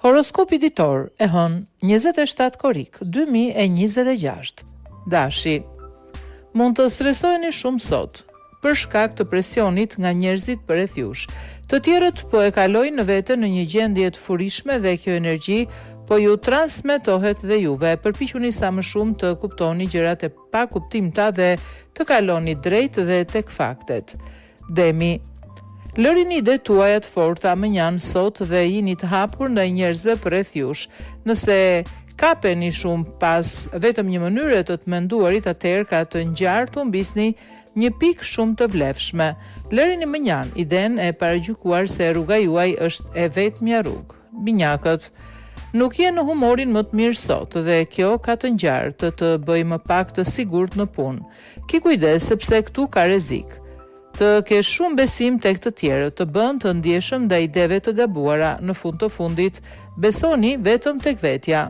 Horoskopi ditor e hënë 27 korik 2026. Dashi. Mund të stresojeni shumë sot, për shkak të presionit nga njerëzit përreth jush. Të tjerët po e kalojnë në vete në një gjendje të furishme dhe kjo energji po ju transmetohet dhe juve. Përpiquni sa më shumë të kuptoni gjërat e pakuptimta dhe të kaloni drejt dhe tek faktet. Demi. Lërini ide tuaja të forta më njanë sot dhe jini të hapur ndaj njerëzve përreth jush. Nëse kapeni shumë pas vetëm një mënyre të menduarit, atëherë ka të ngjarë të humbisni një pikë shumë të vlefshme. Lërini më njanë idenë e paragjykuar se rruga juaj është e vetmja rrugë. Binjakët. Nuk je në humorin më të mirë sot dhe kjo ka të ngjarë të bëjë më pak të sigurt në punë. Ki kujdes sepse këtu ka rrezik. Të kesh shumë besim tek të tjerët, të bën të ndjeshëm ndaj ideve të gabuara. Në fund të fundit, besoni vetëm tek vetja.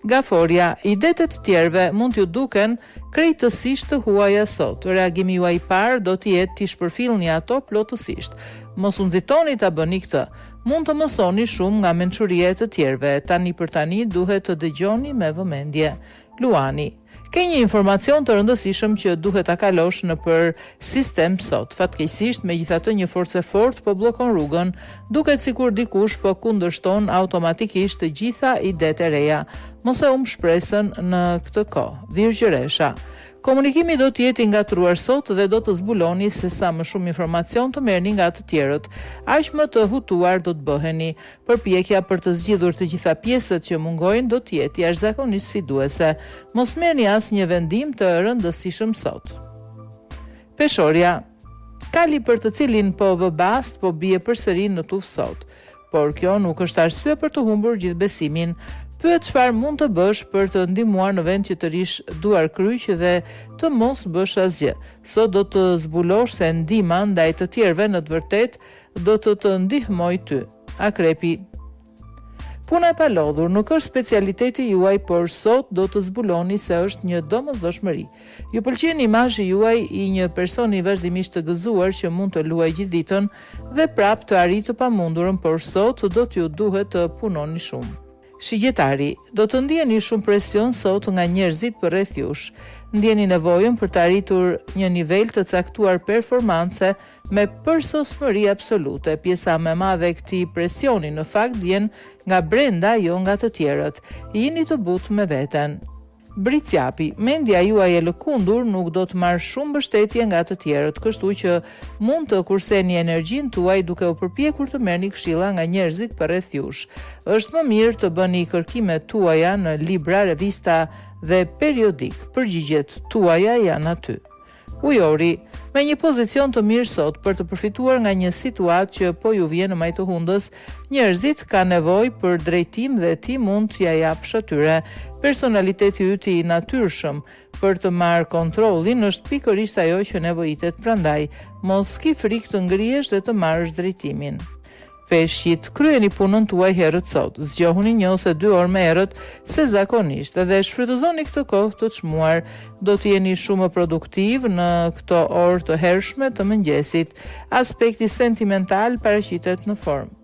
Gaforia, idetë të tjerëve mund t'ju duken krejtësisht të huaja sot. Reagimi juaj i parë do të jetë t'i shpërfillni ato plotësisht. Mos u nxitoni ta bëni këtë. Mund të mësoni shumë nga mençuria e të tjerëve. Tani për tani duhet të dëgjoni me vëmendje. Luani. Ke një informacion të rëndësishëm që duhet ta kalosh në për sistem sot. Fatkeqësisht, megjithatë një forcë e fortë po bllokon rrugën, duket sikur dikush po kundërshton automatikisht të gjitha idetë e reja. Mos e humb shpresën në këtë kohë. Virgjëresha. Komunikimi do të jetë i ngatruar sot dhe do të zbuloni se sa më shumë informacion të merrni nga të tjerët, aq më të hutuar do të bëheni. Përpjekja për të zgjidhur të gjitha pjesët që mungojnë do të jetë jashtëzakonisht sfiduese. Mos merrni asnjë vendim të rëndësishëm sot. Peshorja. Kali për të cilin po vë bast po bie përsëri në tufë sot, por kjo nuk është arsye për të humbur gjithë besimin. Pyet çfarë mund të bësh për të ndihmuar në vend që të rish duar kryq dhe të mos bësh asgjë. Sot do të zbulosh se ndihma ndaj të tjerëve në të vërtetë do të ndihmoj ty. Akrepi. Puna e palodhur nuk është specialiteti juaj, por sot do të zbuloni se është një domosdoshmëri. Ju pëlqen imazhi juaj i një personi vazhdimisht të gëzuar që mund të luajë gjithë ditën dhe prap të arrijë të pamundurën, por sot do t'ju duhet të punoni shumë. Shigjetari, do të ndjeni shumë presion sot nga njerëzit përreth jush. Ndjeni nevojën për të arritur një nivel të caktuar performance me përsosmëri absolute. Pjesa më e madhe e këtij presioni në fakt vjen nga brenda, jo nga të tjerët. Jini të butë me veten. Bricjapi, mendja juaj e lëkundur nuk do të marrë shumë mbështetje nga të tjerët, kështu që mund të kurseni energjinë tuaj duke u përpjekur të merrni këshilla nga njerëzit përreth jush. Është më mirë të bëni kërkimet tuaja në libra, revista dhe periodik. Përgjigjet tuaja janë aty. Ujori, me një pozicion të mirë sot për të përfituar nga një situatë që po ju vjen në maj të hundës, njerëzit ka nevojë për drejtim dhe ti mund t'ja japësh atyre. Personaliteti yt i natyrshëm për të marrë kontrollin është pikërisht ajo që nevojitet, prandaj mos ki frikë të ngrihesh dhe të marrësh drejtimin. Peshqit, kryeni punën tuaj herët sot. Zgjohuni 1 ose 2 orë më herët se zakonisht dhe shfrytëzoni këtë kohë të çmuar. Do të jeni shumë produktiv në këto orë të hershme të mëngjesit. Aspekti sentimental paraqitet në formë.